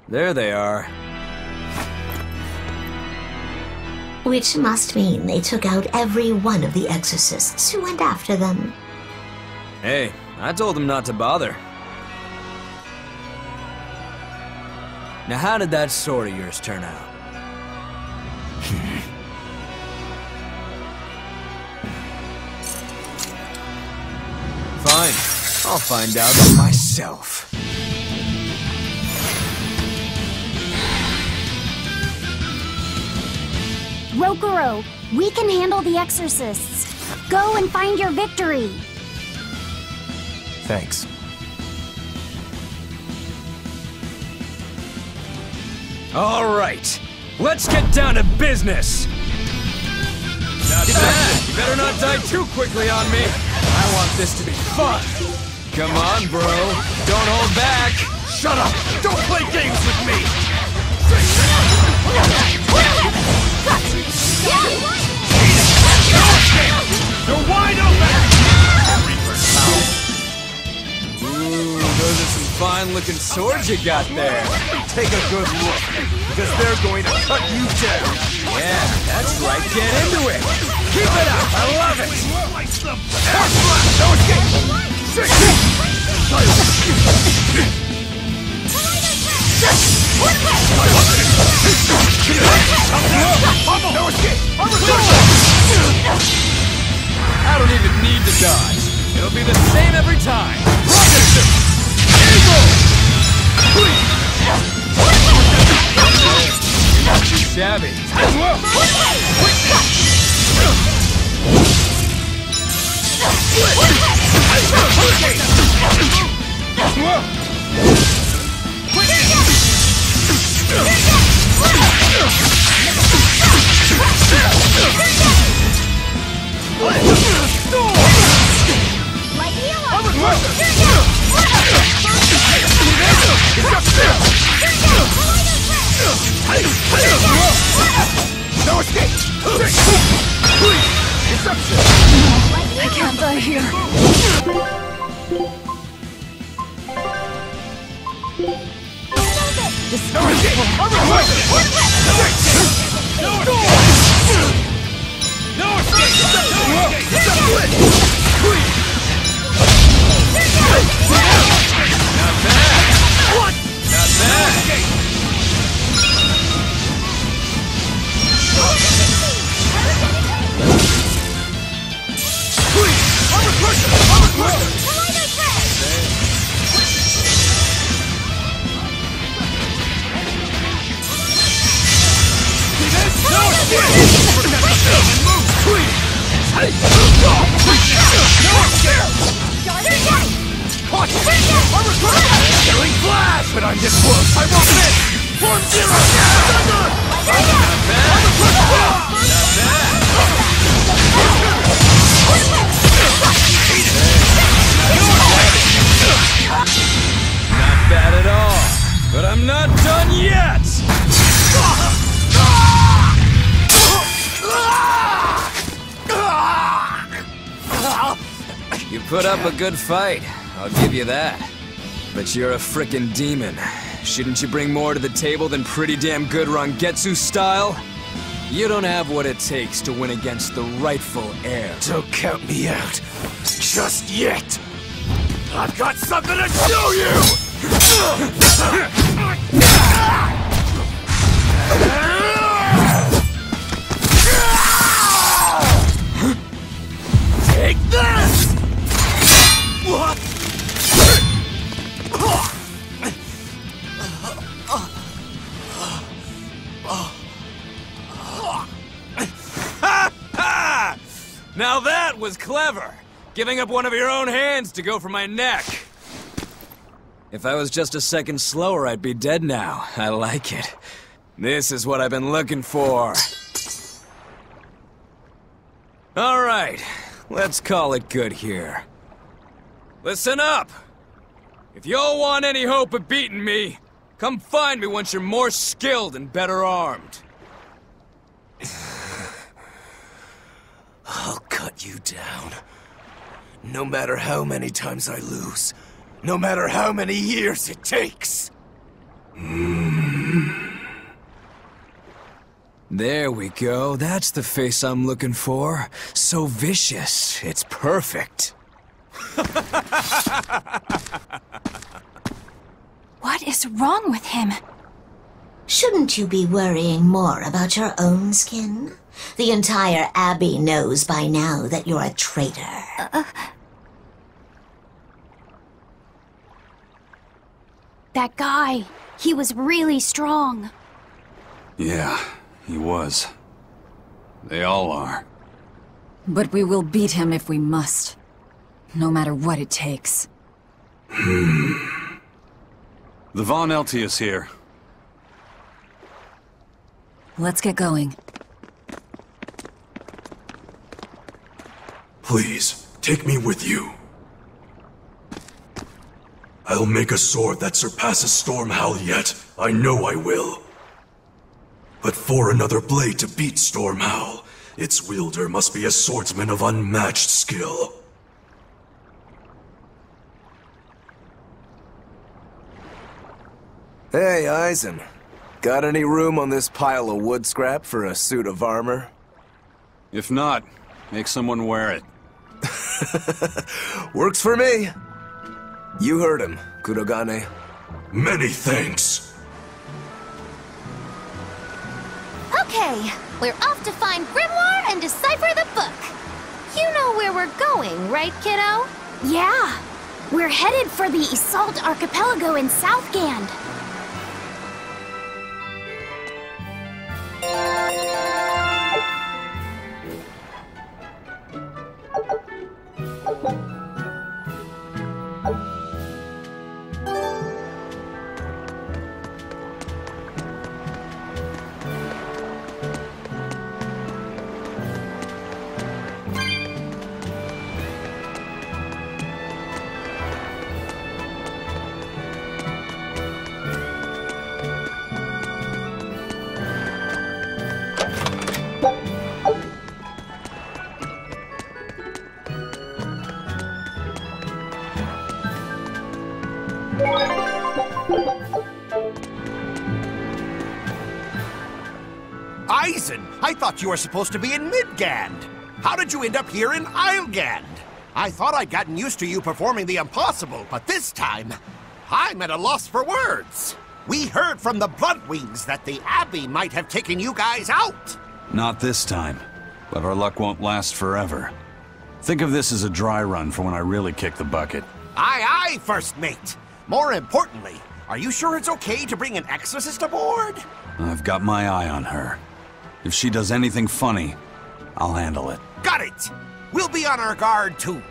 There they are. Which must mean they took out every one of the exorcists who went after them. Hey, I told them not to bother. Now how did that sword of yours turn out? Fine, I'll find out for myself. Rokuro, we can handle the exorcists. Go and find your victory. Thanks. All right, let's get down to business. Not bad. You better not die too quickly on me. I want this to be fun. Come on, bro. Don't hold back. Shut up! Don't play games with me! You're wide open! Ooh, those are some fine-looking swords you got there. Take a good look, because they're going to cut you down. Yeah, that's right. Get into it. Keep it up. I love it. No escape! No escape! I don't even need to dodge. It'll be the same every time. You're not too shabby. No escape! I can't die here. Killing flash! But I'm this close! I won't miss! 1-0! Not bad at all. But I'm not done yet! You put up a good fight, I'll give you that. But you're a frickin' demon. Shouldn't you bring more to the table than pretty damn good Rangetsu style? You don't have what it takes to win against the rightful heir. Don't count me out. Just yet. I've got something to show you! Take this! What? Now that was clever! Giving up one of your own hands to go for my neck. If I was just a second slower, I'd be dead now. I like it. This is what I've been looking for. Alright, let's call it good here. Listen up! If y'all want any hope of beating me, come find me once you're more skilled and better armed. I'll cut you down. No matter how many times I lose. No matter how many years it takes. There we go. That's the face I'm looking for. So vicious. It's perfect. What is wrong with him? Shouldn't you be worrying more about your own skin? The entire Abbey knows by now that you're a traitor. That guy, he was really strong. Yeah, he was. They all are. But we will beat him if we must. No matter what it takes. The Von Eltius here. Let's get going. Please, take me with you. I'll make a sword that surpasses Stormhowl yet. I know I will. But for another blade to beat Stormhowl, its wielder must be a swordsman of unmatched skill. Hey, Eisen. Got any room on this pile of wood scrap for a suit of armor? If not, make someone wear it. Works for me. You heard him, Kurogane. Many thanks. Okay, we're off to find Grimoire and decipher the book. You know where we're going, right, kiddo? Yeah, we're headed for the Assault Archipelago in Southgand. Eisen, I thought you were supposed to be in Midgand. How did you end up here in Islegand? I thought I'd gotten used to you performing the impossible, but this time, I'm at a loss for words. We heard from the Bloodwings that the Abbey might have taken you guys out. Not this time, but our luck won't last forever. Think of this as a dry run for when I really kick the bucket. Aye, aye, First Mate. More importantly, are you sure it's okay to bring an exorcist aboard? I've got my eye on her. If she does anything funny, I'll handle it. Got it! We'll be on our guard, too.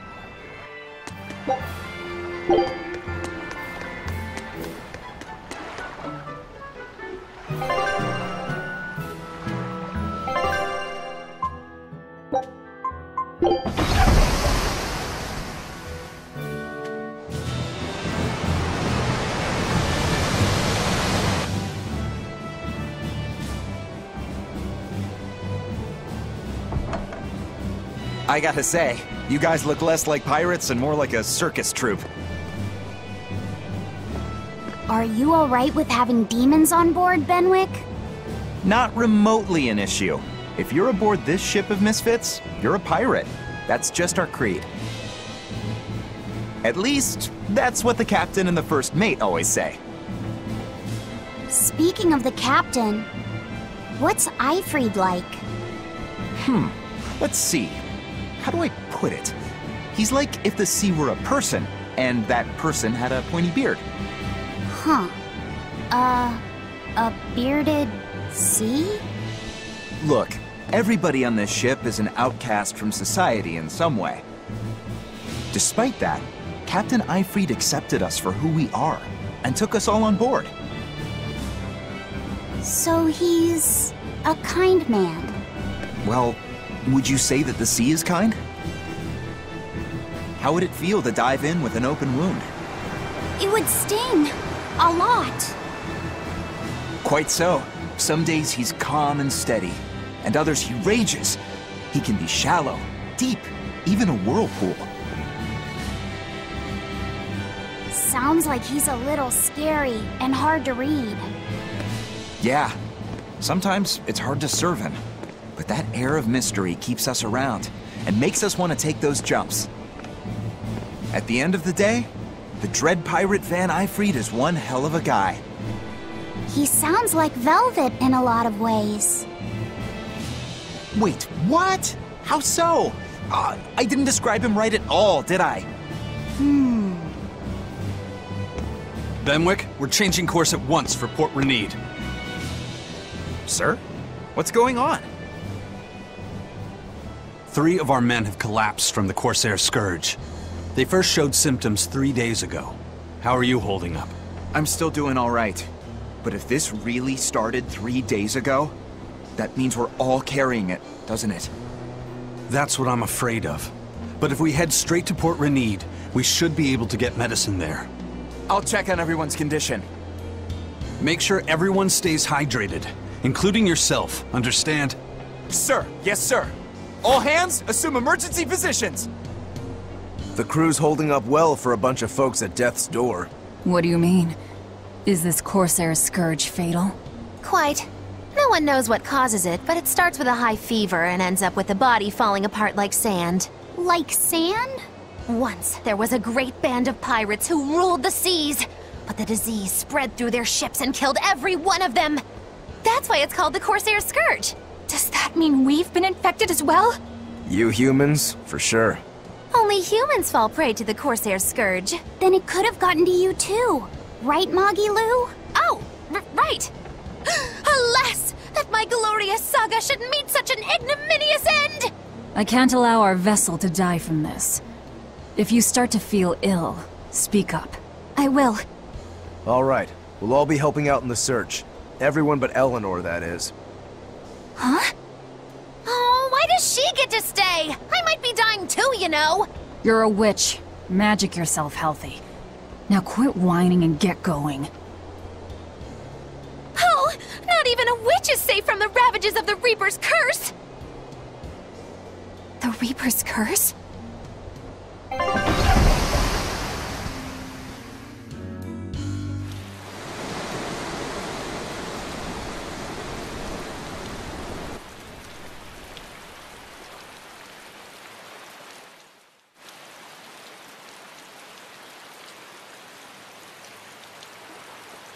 I gotta say, you guys look less like pirates and more like a circus troupe. Are you alright with having demons on board, Benwick? Not remotely an issue. If you're aboard this ship of misfits, you're a pirate. That's just our creed. At least, that's what the captain and the first mate always say. Speaking of the captain, what's Eifried like? Let's see. How do I put it? He's like if the sea were a person, and that person had a pointy beard. Huh. A bearded sea? Look, Everybody on this ship is an outcast from society in some way. Despite that, Captain Ifrit accepted us for who we are and took us all on board. So he's a kind man. Well, would you say that the sea is kind? How would it feel to dive in with an open wound? It would sting. A lot. Quite so. Some days he's calm and steady, and others he rages. He can be shallow, deep, even a whirlpool. Sounds like he's a little scary and hard to read. Yeah, sometimes it's hard to serve him, but that air of mystery keeps us around and makes us want to take those jumps. At the end of the day, the dread pirate Van Ifrit is one hell of a guy. He sounds like Velvet in a lot of ways. Wait, what? How so? I didn't describe him right at all, did I? Benwick, we're changing course at once for Port Renede. Sir? What's going on? 3 of our men have collapsed from the Corsair Scourge. They first showed symptoms 3 days ago. How are you holding up? I'm still doing all right. But if this really started 3 days ago, that means we're all carrying it, doesn't it? That's what I'm afraid of. But if we head straight to Port Renede, we should be able to get medicine there. I'll check on everyone's condition. Make sure everyone stays hydrated, including yourself, understand? Sir, yes sir. All hands, assume emergency positions. The crew's holding up well for a bunch of folks at death's door. What do you mean? Is this Corsair Scourge fatal? Quite. No one knows what causes it, but it starts with a high fever and ends up with the body falling apart like sand. Like sand? Once, there was a great band of pirates who ruled the seas, but the disease spread through their ships and killed every one of them. That's why it's called the Corsair Scourge. Does that mean we've been infected as well? You humans, for sure. Only humans fall prey to the Corsair Scourge. Then it could have gotten to you too. Right, Moggy Lou? Oh, right. Alas, that my glorious saga should meet such an ignominious end! I can't allow our vessel to die from this. If you start to feel ill, speak up. I will. All right, we'll all be helping out in the search. Everyone but Eleanor, that is. Huh? Oh, why does she get to stay? I might be dying too, you know. You're a witch. Magic yourself healthy. Now quit whining and get going. Oh, not even a witch is safe from the ravages of the Reaper's curse! The Reaper's curse?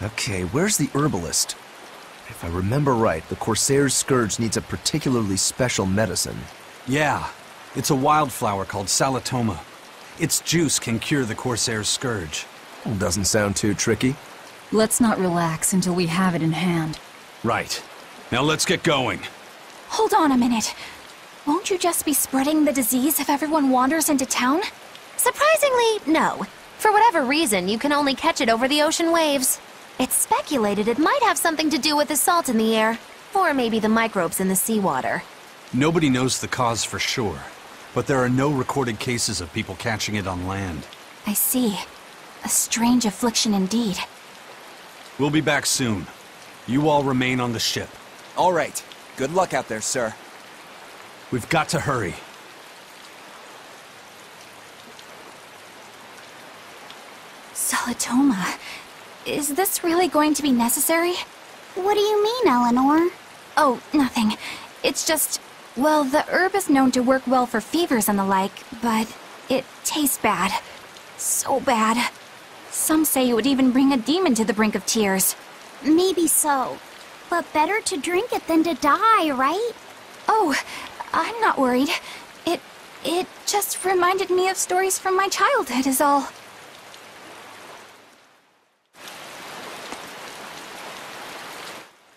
Okay, where's the herbalist? If I remember right, the Corsair's Scourge needs a particularly special medicine. Yeah, it's a wildflower called Salatoma. Its juice can cure the Corsair's Scourge. Doesn't sound too tricky. Let's not relax until we have it in hand. Right. Now let's get going. Hold on a minute. Won't you just be spreading the disease if everyone wanders into town? Surprisingly, no. For whatever reason, you can only catch it over the ocean waves. It's speculated it might have something to do with the salt in the air, or maybe the microbes in the seawater. Nobody knows the cause for sure, but there are no recorded cases of people catching it on land. I see. A strange affliction indeed. We'll be back soon. You all remain on the ship. All right. Good luck out there, sir. We've got to hurry. Salatoma. Is this really going to be necessary? What do you mean, Eleanor? Oh, nothing. It's just, well, the herb is known to work well for fevers and the like, but it tastes bad. So bad. Some say it would even bring a demon to the brink of tears. Maybe so. But better to drink it than to die, right? Oh, I'm not worried. It just reminded me of stories from my childhood is all.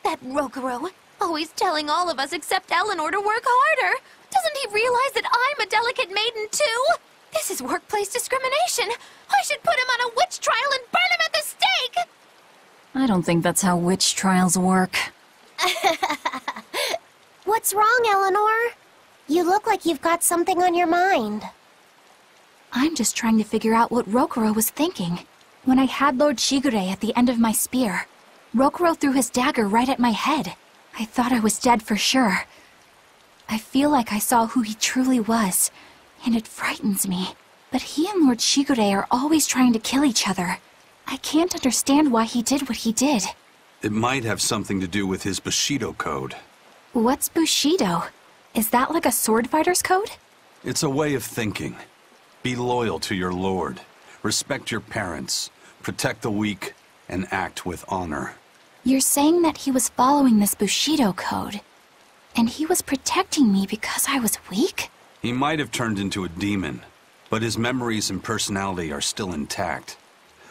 That Rokuro, Always telling all of us except Eleanor to work harder. Doesn't he realize that I'm a delicate maiden too? This is workplace discrimination. I should put him on a witch trial and burn him at the stake! I don't think that's how witch trials work. What's wrong, Eleanor? You look like you've got something on your mind. I'm just trying to figure out what Rokuro was thinking. When I had Lord Shigure at the end of my spear, Rokuro threw his dagger right at my head. I thought I was dead for sure. I feel like I saw who he truly was, and it frightens me. But he and Lord Shigure are always trying to kill each other. I can't understand why he did what he did. It might have something to do with his Bushido code. What's Bushido? Is that like a sword fighter's code? It's a way of thinking. Be loyal to your lord. Respect your parents. Protect the weak. And act with honor. You're saying that he was following this Bushido code, and he was protecting me because I was weak? He might have turned into a demon, but his memories and personality are still intact.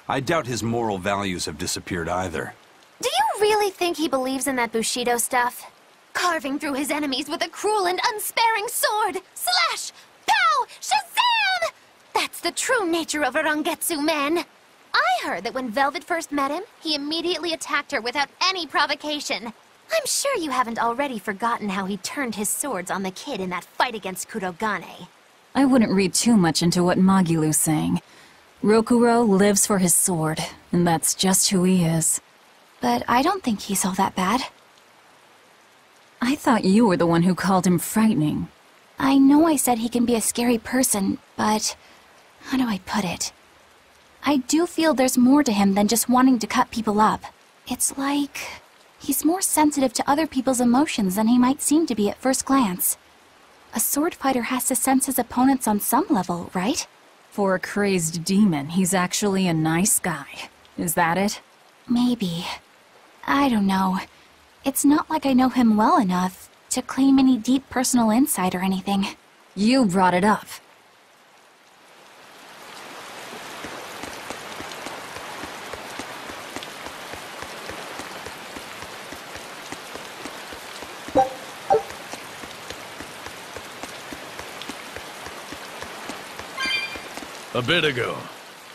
I doubt his moral values have disappeared either. Do you really think he believes in that Bushido stuff? Carving through his enemies with a cruel and unsparing sword! Slash! Pow! Shazam! That's the true nature of a Rangetsu man! I heard that when Velvet first met him, he immediately attacked her without any provocation. I'm sure you haven't already forgotten how he turned his swords on the kid in that fight against Kurogane. I wouldn't read too much into what Magilu's saying. Rokuro lives for his sword, and that's just who he is. But I don't think he's all that bad. I thought you were the one who called him frightening. I know I said he can be a scary person, but how do I put it? I do feel there's more to him than just wanting to cut people up. It's like he's more sensitive to other people's emotions than he might seem to be at first glance. A sword fighter has to sense his opponents on some level, right? For a crazed demon, he's actually a nice guy. Is that it? Maybe. I don't know. It's not like I know him well enough to claim any deep personal insight or anything. You brought it up. A bit ago,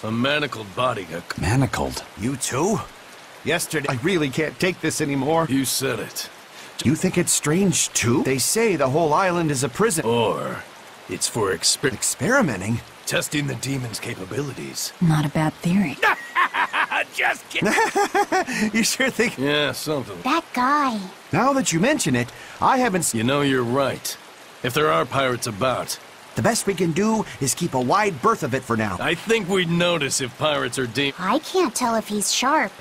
a manacled body got... Manacled? You too? Yesterday, I really can't take this anymore. You said it. You think it's strange too? They say the whole island is a prison. Or it's for experimenting? Testing the demon's capabilities. Not a bad theory. Just kidding. You sure think... Yeah, something. That guy. Now that you mention it, I haven't... You know, you're right. If there are pirates about... The best we can do is keep a wide berth of it for now. I think we'd notice if pirates are I can't tell if he's sharp.